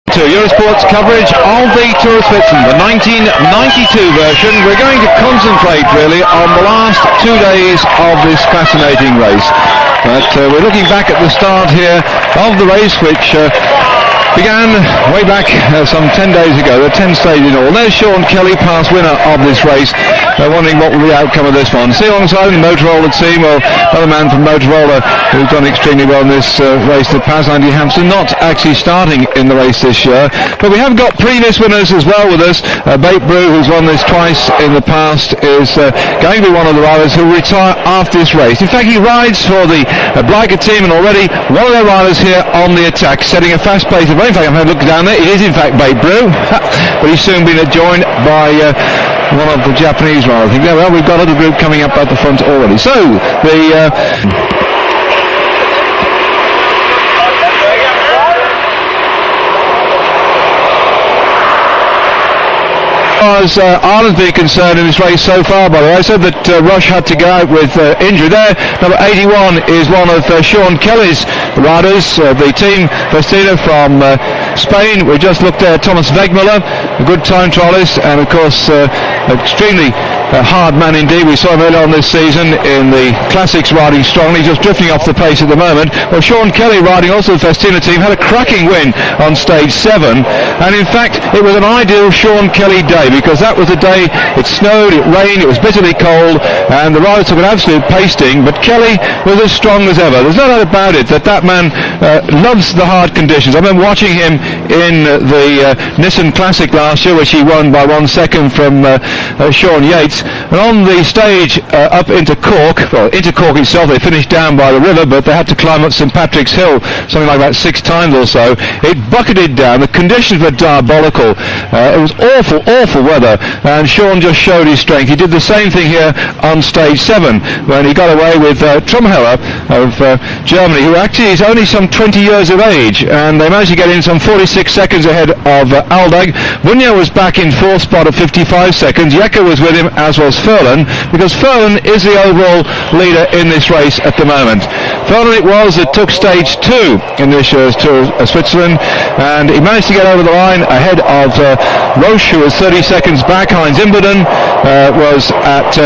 To Eurosport's coverage of the Tour of Switzerland, the 1992 version. We're going to concentrate really on the last 2 days of this fascinating race. But we're looking back at the start here of the race, which began way back some 10 days ago. There are 10 stages in all. There's Sean Kelly, past winner of this race. They're wondering what will be the outcome of this one. See alongside the Motorola team, well, another man from Motorola who's done extremely well in this race, the Paz Andy Hampson, not actually starting in the race this year. But we have got previous winners as well with us. Bape Brew, who's won this twice in the past, is going to be one of the riders who will retire after this race. In fact, he rides for the Blyker team, and already one of their riders here on the attack, setting a fast pace. In fact, I've had a look down there. It is in fact Bape Brew, but he's soon been joined by one of the Japanese riders. I think, well, we've got a group coming up at the front already. So the as Ireland's been concerned in this race so far, by the way. I said that Rush had to go out with injury there. Number 81 is one of Sean Kelly's riders, the team Festina from Spain. We just looked at Thomas Wegmüller, a good time trialist, and of course extremely hard man indeed. We saw him earlier on this season in the Classics riding strongly, just drifting off the pace at the moment. Well, Sean Kelly, riding also the Festina team, had a cracking win on stage 7, and in fact it was an ideal Sean Kelly day, because that was the day it snowed, it rained, it was bitterly cold, and the riders took an absolute pasting, but Kelly was as strong as ever. There's no doubt about it that man loves the hard conditions. I remember watching him in the Nissan Classic last year, which he won by 1 second from Sean Yates, and on the stage up into Cork, well, into Cork itself, they finished down by the river, but they had to climb up St Patrick's Hill something like that 6 times or so. It bucketed down, the conditions were diabolical. It was awful weather, and Sean just showed his strength. He did the same thing here on stage 7 when he got away with Trumheller of Germany, who actually is only some 20 years of age, and they managed to get in some 46 seconds ahead of Aldag. Bunja was back in 4th spot at 55 seconds. Jekke was with him, as was Furlan, because Furlan is the overall leader in this race at the moment. Furlan it was that took stage 2 in this year's Tour of Switzerland, and he managed to get over the line ahead of Roche, who was 30 seconds back. Heinz Imboden was at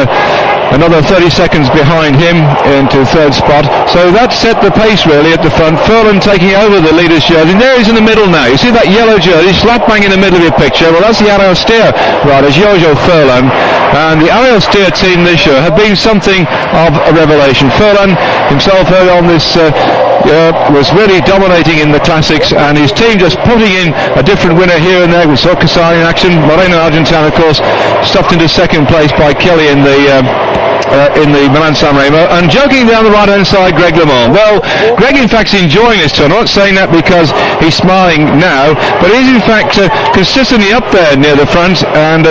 another 30 seconds behind him into 3rd spot. So that set the pace really at the front. Furlan taking over the leader's jersey. There he's in the middle now. You see that yellow jersey slap bang in the middle of your picture? Well, that's the Ariel Steer rider, Jojo Furlan. And the Ariel Steer team this year have been something of a revelation. Furlan himself early on this was really dominating in the Classics, and his team just putting in a different winner here and there. We saw Casali in action. Moreno Argentan, of course, stuffed into 2nd place by Kelly in the Milan-San Remo, and jogging down the right-hand side, Greg LeMond. Well, Greg in fact is enjoying this tour. I'm not saying that because he's smiling now, but he's in fact consistently up there near the front, and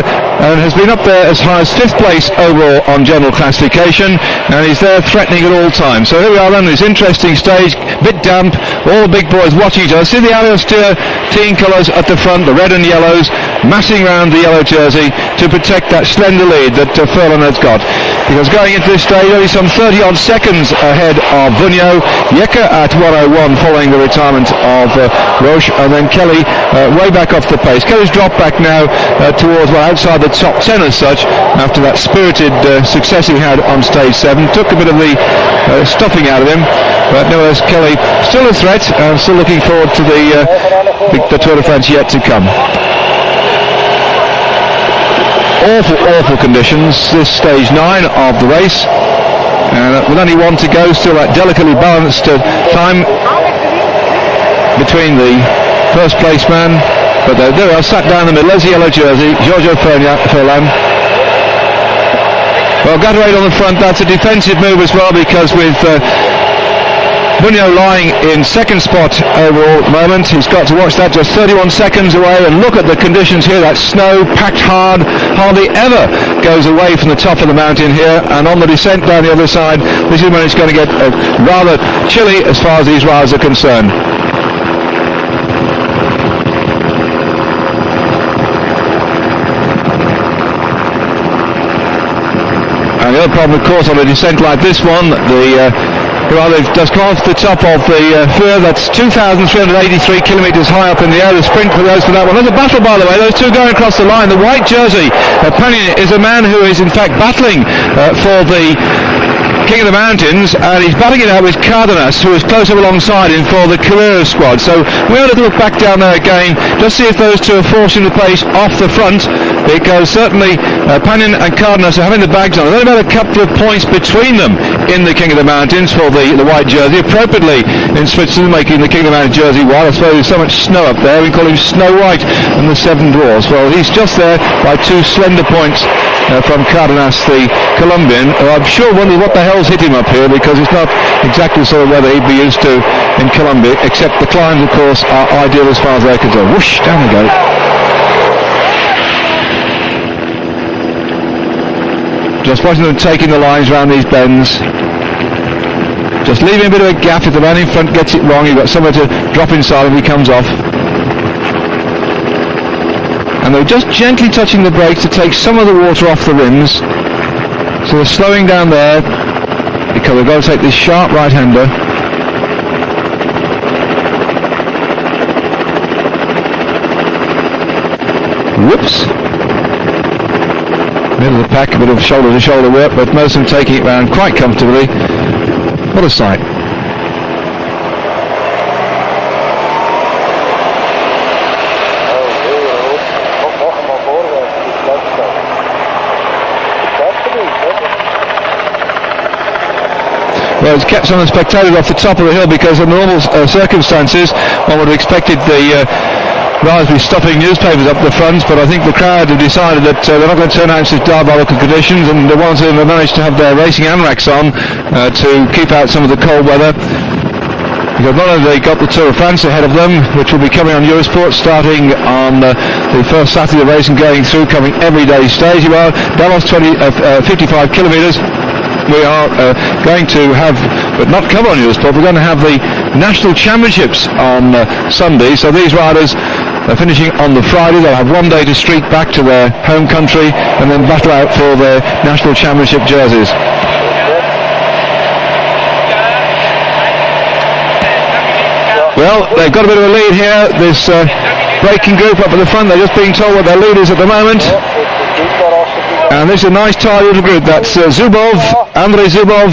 has been up there as high as 5th place overall on general classification, and he's there threatening at all times. So here we are on this interesting stage, bit damp, all the big boys watching each other. See the Ariel Steer team colours at the front, the red and yellows, massing around the yellow jersey to protect that slender lead that Furlan has got. Because going into this stage, only some 30-odd seconds ahead of Bunja, Jekke at 101 following the retirement of Roche, and then Kelly way back off the pace. Kelly's dropped back now towards, well, outside the top 10 as such, after that spirited success he had on stage 7. Took a bit of the stuffing out of him, but nevertheless Kelly still a threat, and still looking forward to the Tour de France yet to come. Awful conditions, this stage 9 of the race, and with only one to go, still that delicately balanced time between the first place man, but there we are, sat down in the middle. There's the yellow jersey, Giorgio Furlan. Well, Gatorade on the front, that's a defensive move as well, because with Bunja lying in 2nd spot overall at the moment, he's got to watch that, just 31 seconds away, and look at the conditions here. That snow packed hard, hardly ever goes away from the top of the mountain here, and on the descent down the other side, this is when it's going to get rather chilly as far as these riders are concerned. And the other problem, of course, on a descent like this one, the they've just gone off the top of the Vuelta. That's 2,383 kilometres high up in the air. The sprint for those for that one. There's a battle, by the way. Those two going across the line. The white jersey, Panion, is a man who is in fact battling for the King of the Mountains, and he's battling it out with Cardenas, who is close up alongside him for the Carrera squad. So we ought to look back down there again, just see if those two are forcing the pace off the front, because certainly Panion and Cardenas are having the bags on. There's only about a couple of points between them in the King of the Mountains for the white jersey. Appropriately in Switzerland, making the King of the Mountains jersey white. I suppose there's so much snow up there, we call him Snow White and the Seven Dwarfs. Well, he's just there by two slender points from Cardenas, the Colombian, who I'm sure wonders what the hell's hit him up here, because it's not exactly the sort of weather he'd be used to in Colombia, except the climbs, of course, are ideal as far as they're concerned. Whoosh, down we go. Just watching them taking the lines around these bends. Just leaving a bit of a gap. If the man in front gets it wrong, you've got somewhere to drop inside if he comes off. And they're just gently touching the brakes to take some of the water off the rims. So they're slowing down there because they've got to take this sharp right-hander. Whoops. Middle of the pack, a bit of shoulder-to-shoulder work, but most of them taking it round quite comfortably. What a sight. Well, it's kept some of the spectators off the top of the hill, because in normal circumstances one would have expected the riders to be stuffing newspapers up the front, but I think the crowd have decided that they're not going to turn out in such diabolical conditions, and the ones who have managed to have their racing anorax on to keep out some of the cold weather. Because not only they got the Tour of France ahead of them, which will be coming on Eurosport starting on the first Saturday of racing, going through, covering every day's stage. Well, Davos 55 kilometres. We are going to have, but not cover on Eurosport, we're going to have the National Championships on Sunday. So these riders are finishing on the Friday. They'll have one day to streak back to their home country and then battle out for their National Championship jerseys. Well, they've got a bit of a lead here, this braking group up at the front. They're just being told what their lead is at the moment. And this is a nice tidy little group. That's Zubov, Andrei Zubov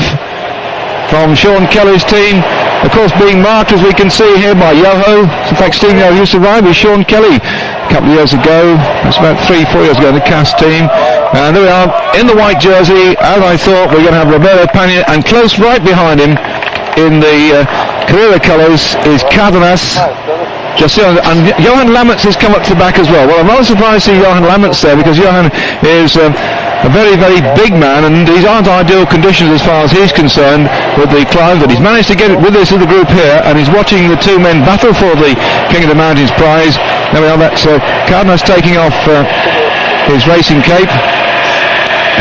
from Sean Kelly's team. Of course, being marked, as we can see here, by Yoho. In fact, Steve Yoho used to ride with Sean Kelly a couple of years ago. That's about 3-4 years ago, the cast team. And there we are, in the white jersey. As I thought, we're going to have Roberto Panion, and close right behind him in the Carrera colours is Cardenas. Just see, and Johan Lammerts has come up to the back as well. Well, I'm rather surprised to see Johan Lammerts there, because Johan is a very, very big man, and these aren't ideal conditions as far as he's concerned with the climb, but he's managed to get it with this little group here, and he's watching the two men battle for the King of the Mountains prize. There we are, that's Cardenas taking off his racing cape,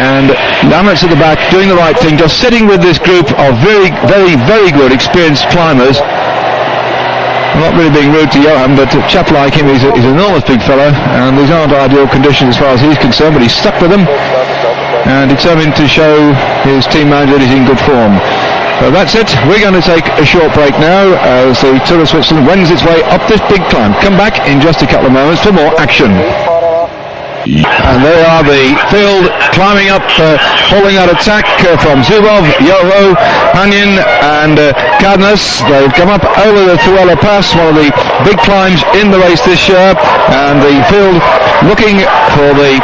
and Lammerts at the back doing the right thing, just sitting with this group of very, very, very good experienced climbers. I'm not really being rude to Johan, but a chap like him, he's an enormous big fellow, and these aren't ideal conditions as far as he's concerned, but he's stuck with them and determined to show his team manager that he's in good form. So that's it. We're going to take a short break now as the Tour of Switzerland wends its way up this big climb. Come back in just a couple of moments for more action. And there are the field climbing up, following that attack from Zubov, Yoho, Panion and Cardenas. They've come up over the Vuelta Pass, one of the big climbs in the race this year, and the field looking for the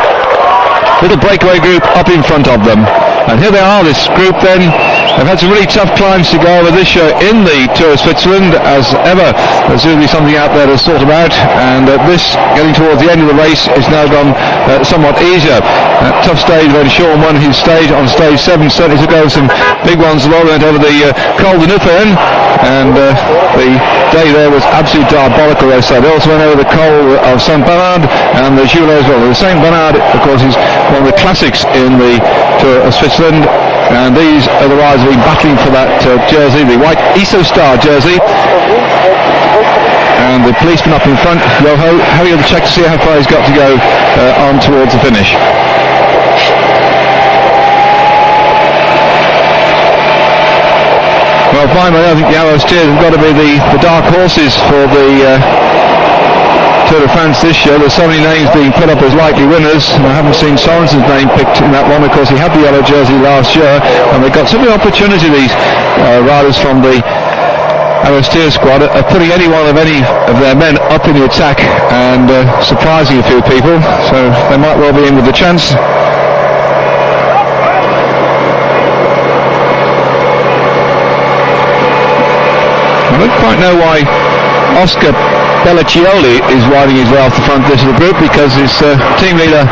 little breakaway group up in front of them. And here they are, this group then. They've had some really tough climbs to go over this year in the Tour of Switzerland. As ever, there's usually something out there to sort them out, and this, getting towards the end of the race, is now gone somewhat easier. That tough stage when Sean won his stage on stage 7 certainly took over some big ones. Laura went over the Col de Nuffern, and the day there was absolutely diabolical, they said. They also went over the Col of Saint Bernard and the Jules as well. The Saint Bernard, of course, is one of the classics in the Tour of Switzerland. And these are the riders who have been battling for that jersey, the white ISO Star jersey. And the policeman up in front, Yoho, having a check to see how far he's got to go on towards the finish. Well, finally, I think the Arrow Steers have got to be the dark horses for the Tour de France this year. There's so many names being put up as likely winners, and I haven't seen Sorensen's name picked in that one. Of course, he had the yellow jersey last year, and they've got so many opportunity, these riders from the Arrow Steer squad, of putting any of their men up in the attack and surprising a few people, so they might well be in with a chance. I don't quite know why Oscar Bellaccioli is riding his way off the front of this group, because his team leader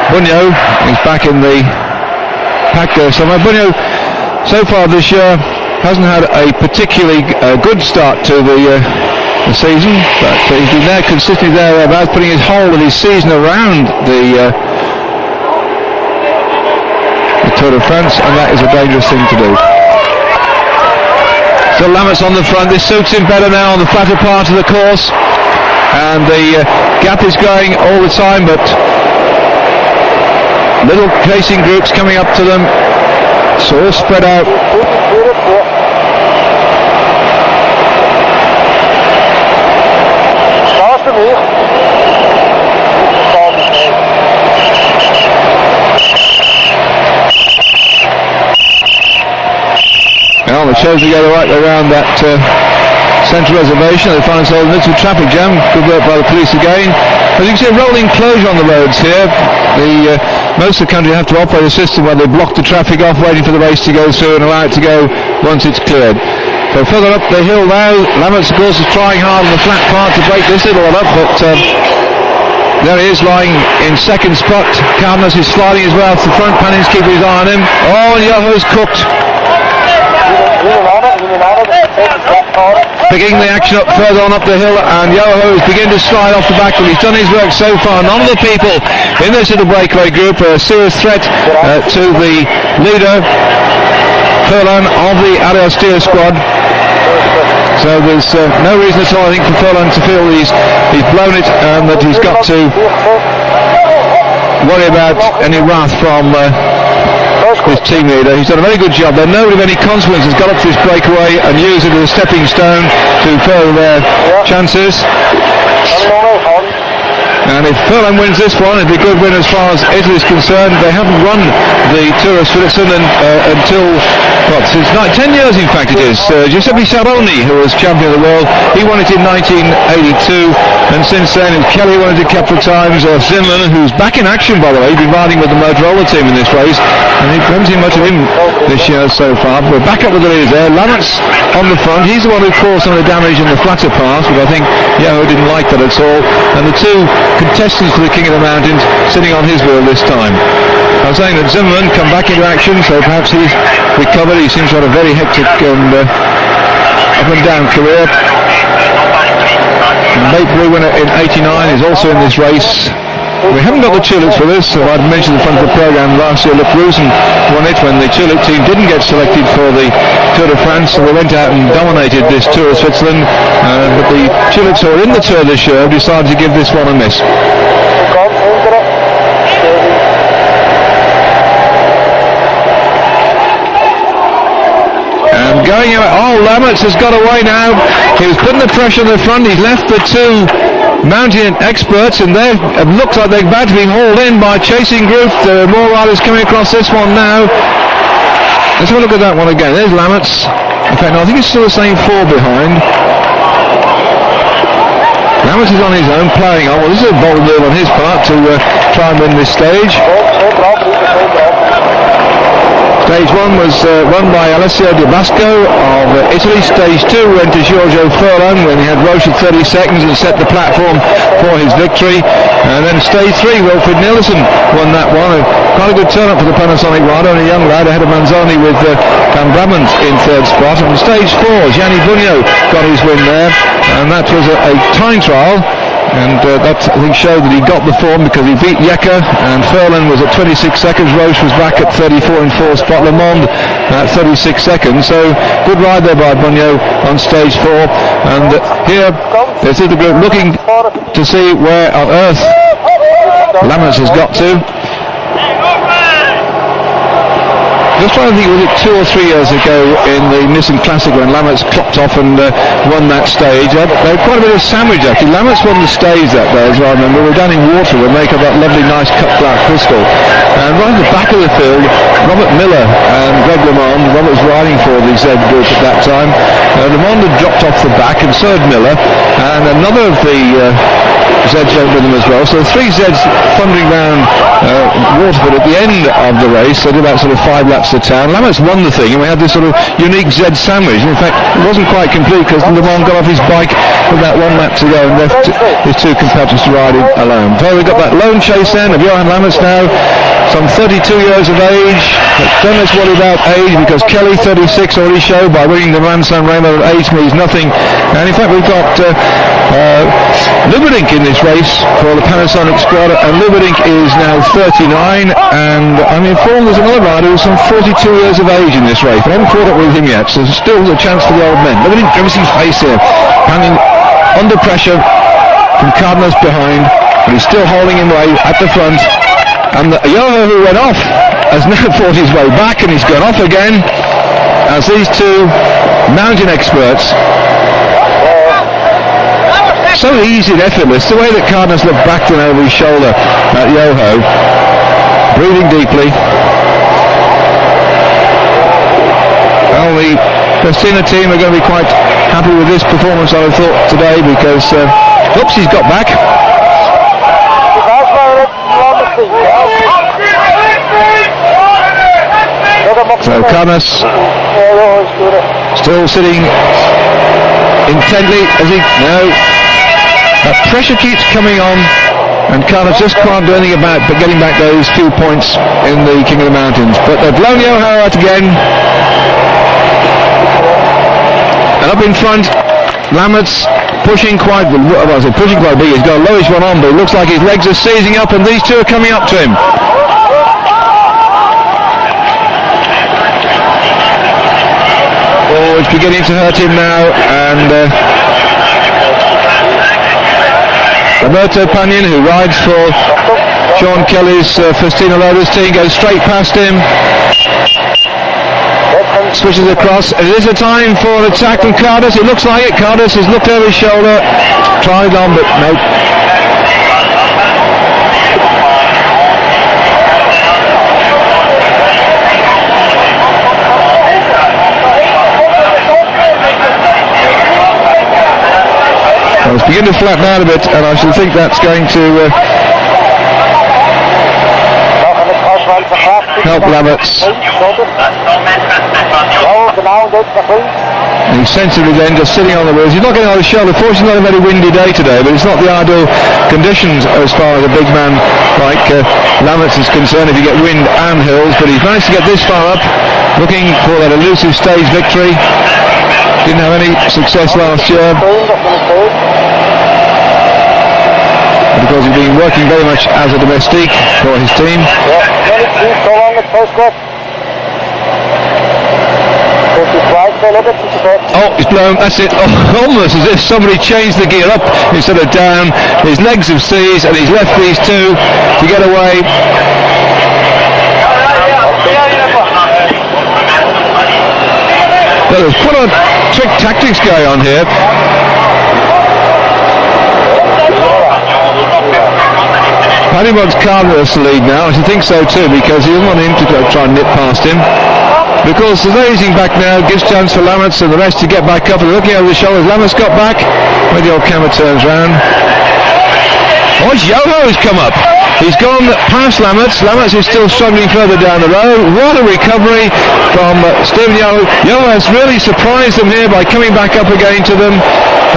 Bunyo is back in the pack there somewhere. Bunyo, so far this year, hasn't had a particularly good start to the season, but he's been there consistently thereabouts, putting his whole of his season around the Tour de France, and that is a dangerous thing to do. So Lammert's on the front. This suits him better now on the flatter part of the course, and the gap is going all the time, but little chasing groups coming up to them, so all spread out. Well, they chose to go the right way around that central reservation. They find themselves in the midst of a traffic jam. Good work by the police again. As you can see, a rolling closure on the roads here. Most of the country have to operate a system where they block the traffic off, waiting for the race to go through and allow it to go once it's cleared. So further up the hill now, Lammert's, of course, is trying hard on the flat part to break this little one up, but there he is, lying in second spot. Cardenas is sliding his way off the front. Panning's keeping his eye on him. Oh, and Yoho's cooked. Picking the action up further on up the hill, and Yoho is beginning to slide off the back, but he's done his work so far. None of the people in this little breakaway group are a serious threat to the leader, Furlan, of the Arrow Steer squad. So there's no reason at all, I think, for Furlan to feel he's blown it, and that he's got to worry about any wrath from his team leader. He's done a very good job there. Nobody of any consequence has got up to this breakaway and used it as a stepping stone to further their chances. And if Furlan wins this one, it'd be a good win as far as Italy is concerned. They haven't run the Tour of Switzerland until, since 10 years in fact it is. Giuseppe Saroni, who was champion of the world, he won it in 1982, and since then Kelly won it a couple of times. Zimmerman, who's back in action by the way, he's been riding with the Motorola team in this race, and we haven't seen much of him this year so far. But we're back up with the leaders there. Lammert's on the front. He's the one who caused some of the damage in the flatter pass, but I think Yoho didn't like that at all. And the two contestants for the King of the Mountains sitting on his wheel this time. I was saying that Zimmerman come back into action, so perhaps he's recovered. He seems to have a very hectic and up and down career. Late Blue winner in 89 is also in this race. We haven't got the Tulips with us, so I'd mentioned at the front of the programme last year, Luc Rusen won it when the Tulip team didn't get selected for the Tour de France, so they went out and dominated this Tour of Switzerland, but the Tulips who are in the Tour this year have decided to give this one a miss. And going out, Lammert's has got away now. He was putting the pressure on the front. He's left the two mountain experts, and they look like they're about to be hauled in by a chasing group. There are more riders coming across this one now. Let's have a look at that one again. There's Lammert's. In fact, no, I think it's still the same four behind. Lammert's is on his own, ploughing on. Well, this is a bold move on his part to try and win this stage. Stage 1 was won by Alessio Di Basco of Italy. Stage 2 went to Giorgio Furlan when he had Roche at 30 seconds and set the platform for his victory. And then Stage 3, Wilfried Nielsen won that one. Quite a good turn-up for the Panasonic rider, and a young lad ahead of Manzoni with Van Brabant in third spot. On Stage 4, Gianni Bugno got his win there, and that was a time trial. And that, I think, showed that he got the form because he beat Yecker, and Furlan was at 26 seconds. Roche was back at 34 in fourth spot. Le Monde at 36 seconds. So good ride there by Bugno on stage 4. And here there's the group looking to see where on earth Lammert's has got to. Just trying to think, was it 2 or 3 years ago in the Nissan Classic when Lammerts clocked off and won that stage? They had quite a bit of sandwich actually. Lammerts won the stage that day as well. I remember we were down in water and make up that lovely nice cut black crystal. And right at the back of the field, Robert Miller and Greg LeMond, Robert was riding for the Z group at that time. LeMond had dropped off the back and so had Miller. And another of the Zeds went with them as well. So 3 Zeds thundering round Waterford at the end of the race. They did about sort of 5 laps to town. Lammerts won the thing and we had this sort of unique Z sandwich. In fact, it wasn't quite complete because Le Mans got off his bike with about 1 lap to go and left his 2 competitors to ride it alone. So we got that lone chase then of Johan Lammerts now, some 32 years of age. But don't let's worry about age because Kelly, 36, already showed by winning the Grand Slam Rainbow that age means nothing. And in fact, we've got Lubadink in this race for the Panasonic squad, and Lubadink is now 39, and I'm informed there's another rider who's some 42 years of age in this race. I haven't caught up with him yet, so there's still a chance for the old men. Lubadink gives his face here, hanging under pressure from Cardenas behind, but he's still holding him away at the front. And the Yoho who went off has now fought his way back, and he's gone off again as these 2 mountain experts. So easy and effortless, the way that Cardenas looked back and over his shoulder at Yoho, breathing deeply. Well, the Festina team are going to be quite happy with this performance, I thought, today, because, oops, he's got back. So Cardenas still sitting intently as he, no. Pressure keeps coming on, and Cardenas just can't do anything about but getting back those few points in the King of the Mountains. But they've blown Yoho out again. And up in front, Lammerts pushing quite big. He's got a lowish one on, but it looks like his legs are seizing up, and these 2 are coming up to him. Oh, it's beginning to hurt him now, and Roberto Pagnin, who rides for Sean Kelly's Festina Lotus team, goes straight past him, switches across. It is a time for an attack from Cardenas. It looks like it. Cardenas has looked over his shoulder, tried on, but nope. It's beginning to flatten out a bit, and I should think that's going to help Lammerts. He's sensibly then just sitting on the wheels. He's not getting on his shoulder. Fortunately, not a very windy day today, but it's not the ideal conditions as far as a big man like Lammerts is concerned if you get wind and hills, but he's managed to get this far up, looking for that elusive stage victory. Didn't have any success last year, because he's been working very much as a domestique for his team. Oh, he's blown, that's it. Oh, almost as if somebody changed the gear up instead of down. His legs have seized and he's left these 2 to get away. Well, there's quite a lot of trick tactics going on here. Paddy wants Cardenas to lead now. I should think so too, because he doesn't want him to try and nip past him. Because the raising back now gives chance for Lammerts and the rest to get back up, and looking over the shoulders. Lammerts got back when the old camera turns round. Oh, Yoho has come up. He's gone past Lammerts. Lammerts is still struggling further down the road. What a recovery from Stephen Yoho. Yoho has really surprised them here by coming back up again to them,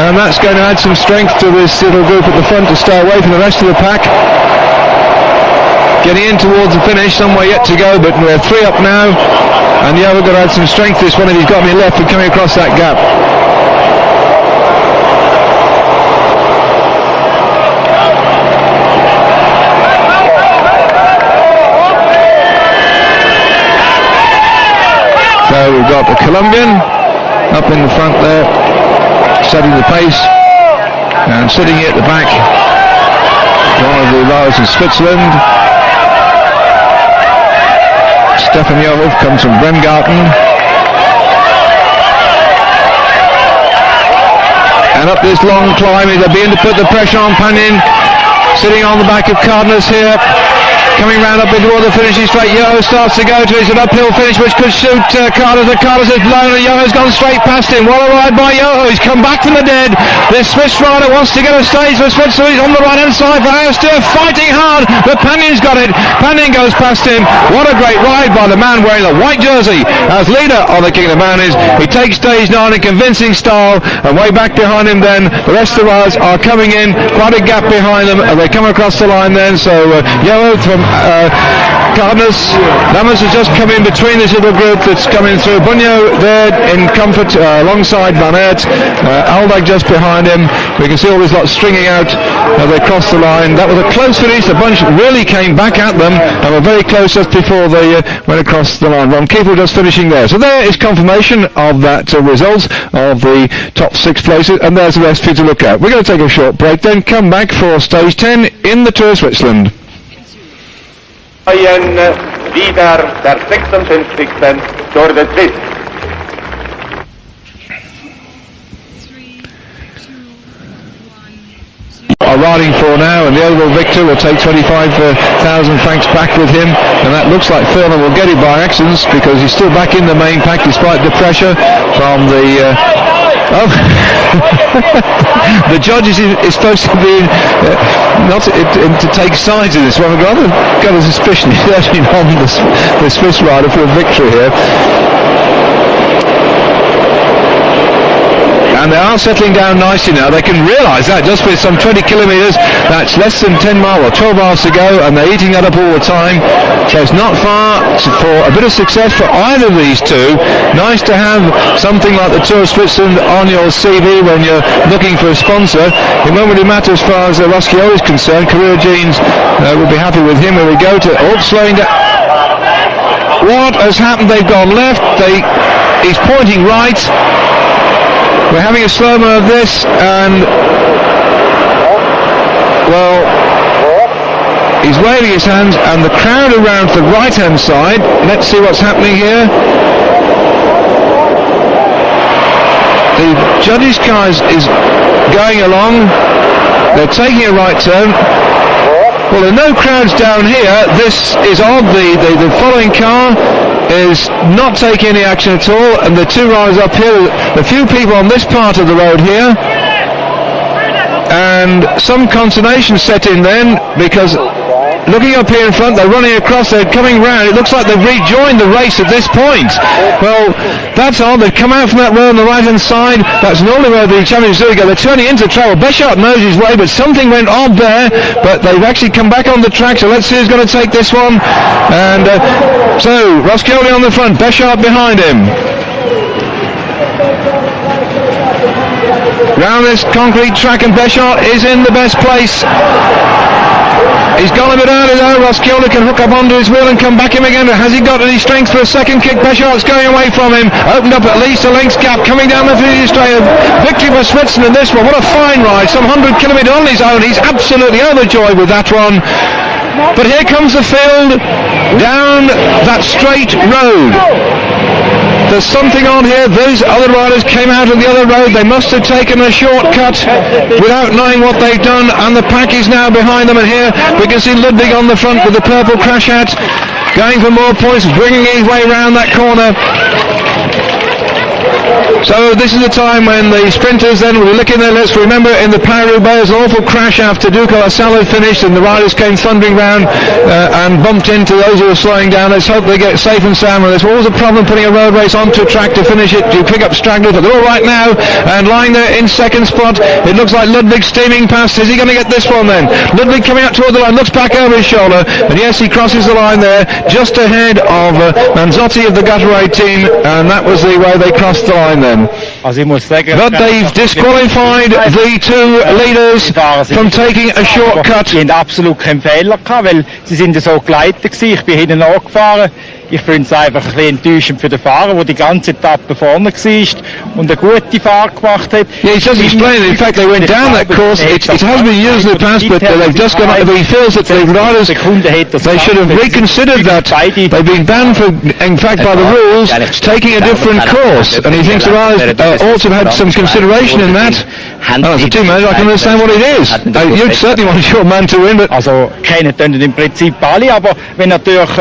and that's going to add some strength to this little group at the front to stay away from the rest of the pack. Getting in towards the finish, some way yet to go, but we're 3 up now, and Yoho got to add some strength this one if he's got any left for coming across that gap. So we've got the Colombian up in the front there, setting the pace, and sitting at the back, one of the riders in Switzerland, Stefan Johoff comes from Bremgarten. And up this long climb, they're beginning to put the pressure on Panin, sitting on the back of Cardenas here. Coming round up into the finishing straight, Yoho starts to go to his uphill finish, which could suit Cardenas. Cardenas is blown, and Yoho's gone straight past him. What a ride by Yoho! He's come back from the dead. This Swiss rider wants to get a stage for Switzerland. He's on the right hand side for Auster, fighting hard, but Panin's got it. Panin goes past him. What a great ride by the man wearing the white jersey as leader of the King of the Mountains. He takes stage 9 in convincing style, and way back behind him then the rest of the riders are coming in, quite a gap behind them, and they come across the line then. So Yoho from Cardenas, Lammers has just come in between this little group that's coming through. Bunyo there in comfort alongside Van Aert, Aldag just behind him. We can see all these lots stringing out as they cross the line. That was a close finish. The bunch really came back at them and were very close just before they went across the line. Ron Keeple just finishing there. So there is confirmation of that result of the top 6 places, and there's the rest for you to look at. We're going to take a short break, then come back for stage 10 in the Tour of Switzerland. Wieder der 56. Tour de Suisse. Are riding for now, and the overall victor will take 25,000 francs back with him, and that looks like Thurman will get it by accident because he's still back in the main pack despite the pressure from the the judges is supposed to be not to take sides in this one. I've rather got a suspicion he's actually on the Swiss rider for a victory here. And they are settling down nicely now. They can realise that just with some 20 kilometres, that's less than 10 miles or 12 miles to go, and they're eating that up all the time. So it's not far for a bit of success for either of these two. Nice to have something like the Tour of Switzerland on your CV when you're looking for a sponsor. It won't really matter as far as Roscioli is concerned. Career Jeans will be happy with him. When we go to slowing down. What has happened? They've gone left. He's pointing right. We're having a slow-mo of this, and well, he's waving his hands, and the crowd around to the right-hand side. Let's see what's happening here. The judges' car is going along. They're taking a right turn. Well, there are no crowds down here. This is odd. The following car is not taking any action at all, and the two riders up here, a few people on this part of the road here, and some consternation set in then, because looking up here in front, they're running across, they're coming round, it looks like they've rejoined the race at this point. Well, that's odd. They've come out from that road on the right hand side. That's normally where the champions do go. They're turning into trouble. Béchart knows his way, but something went odd there, but they've actually come back on the track, so let's see who's going to take this one. And so Roscioli on the front, Béchart behind him. Round this concrete track, and Béchart is in the best place. He's gone a bit early though. Roscioli can hook up onto his wheel and come back him again. Has he got any strength for a second kick? Béchart's going away from him. Opened up at least a length's gap coming down the finishing straight. Victory for Switzerland this one. What a fine ride. Some 100 kilometres on his own. He's absolutely overjoyed with that one. But here comes the field down that straight road. There's something on here. Those other riders came out of the other road. They must have taken a shortcut without knowing what they've done, and the pack is now behind them. And here we can see Ludwig on the front with the purple crash hat, going for more points, bringing his way around that corner. So this is the time when the sprinters then will be looking there. Let's remember in the Paris-Roubaix, an awful crash after Duca Lasalo finished, and the riders came thundering round and bumped into those who were slowing down. Let's hope they get safe and sound. There's always a problem putting a road race onto a track to finish it. You pick up stragglers, but they're all right now, and lying there in second spot. It looks like Ludwig steaming past. Is he going to get this one then? Ludwig coming out toward the line, looks back over his shoulder, and yes, he crosses the line there, just ahead of Manzotti of the Gatorade team, and that was the way they crossed the line then. But they've disqualified the two leaders from taking a shortcut. Sie haben absolut keinen Fehler gehabt, weil sie sind so geleitet gewesen. Ich bin hinten angefahren. Ich finde es einfach ein bisschen enttäuschend für den Fahrer, der die ganze Etappe vorne war und eine gute Fahrt gemacht hat. Yeah, he doesn't explain. In fact, they went down that course. It has been used in the past, but they've just gone up. He feels that the riders, they should have reconsidered that. They've been banned for, in fact, by the rules, taking a different course. And he thinks the riders ought to have had some consideration in that. As a team manager, I can understand what it is. You'd certainly want your man to win, but... Also, kennen tun im Prinzip alle, aber wenn natürlich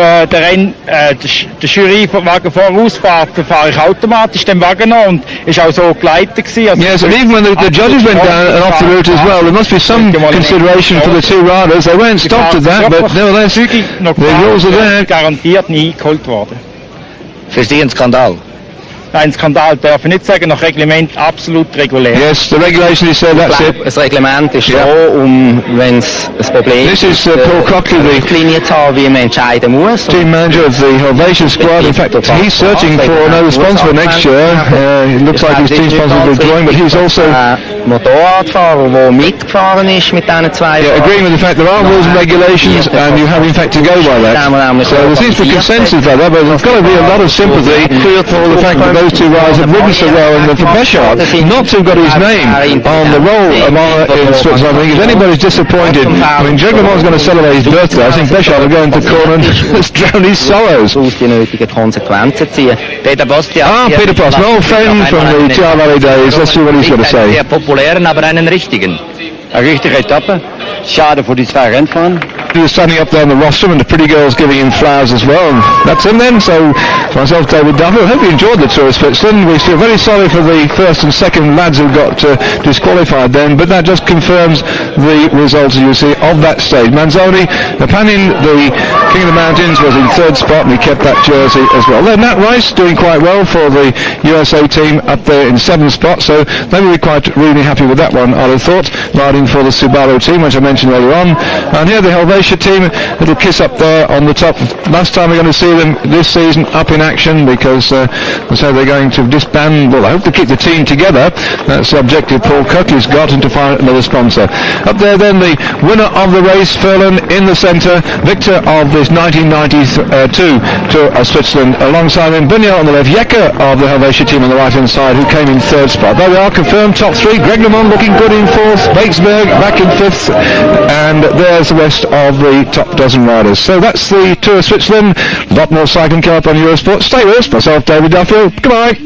der Jurywagen vorausfährt, dann fahre ich automatisch den Wagen an und ist auch so geleitet gewesen. Also yes, and even when the judges went down and off the route as well, there must be some consideration for the two riders. They weren't stopped at that, but nevertheless, the rules are there. Garantiert nie eingeholt worden. Für Sie ein Skandal? Ein Skandal darf ich nicht sagen, nach Reglement absolut regulär. Yes, the regulation is that's it. Das Reglement ist so, wenn es ein Problem This is Paul Cochran, the Richtlinie zu haben, wie man entscheiden muss. team manager of the Helvetia squad. In fact, he's searching for another sponsor next year. It looks like his team sponsor is withdrawing, but he's also Motorradfahrer, der mitgefahren ist mit diesen zwei. agreeing with the fact there are rules and regulations, and you have in fact to go by that. So there seems to be consensus by that, but there's got to be a lot of sympathy for the fact that those two riders have ridden so well, and for Béchard not to have got his name on the roll in Switzerland. I think if anybody's disappointed, I mean, Jürgen going to celebrate his birthday. I think Béchard will go into corner and drown his sorrows. Die nötigen Konsequenzen ziehen. Peter Bastian. Peter Post, an old friend from the TR Valley days. Let's see what he's got to say. Sehr populären, aber einen richtigen. Eine richtige Etappe. Schade für die zwei Rennfahrer. He was standing up there on the rostrum, and the pretty girls giving him flowers as well. And that's him then. So, myself, David Duffy, I hope you enjoyed the Tour of Switzerland. We feel very sorry for the first and second lads who got disqualified then, but that just confirms the results, you see, of that stage. Manzoni, Panin, the King of the Mountains, was in third spot, and he kept that jersey as well. Then Nat Rice doing quite well for the USA team up there in seventh spot, so they will be quite really happy with that one, I'd have thought, riding for the Subaru team, which I mentioned earlier on. And here the Helvetia team, little kiss up there on the top. Last time we're going to see them this season up in action, because so they're going to disband. Well, I hope to keep the team together. That's the objective Paul Cookie's got, and to find another sponsor. Up there then the winner of the race, Furlan, in the centre, victor of this 1992 Tour of Switzerland, alongside him Bunyal on the left, Jekke of the Helvetia team on the right hand side, who came in third spot. There we are, confirmed top three. Greg LeMond looking good in fourth, Batesberg back in fifth, and there's the rest of the top dozen riders. So that's the Tour of Switzerland. A lot more cycling coming up on Eurosport. Stay with us. Myself, David Duffield. Goodbye.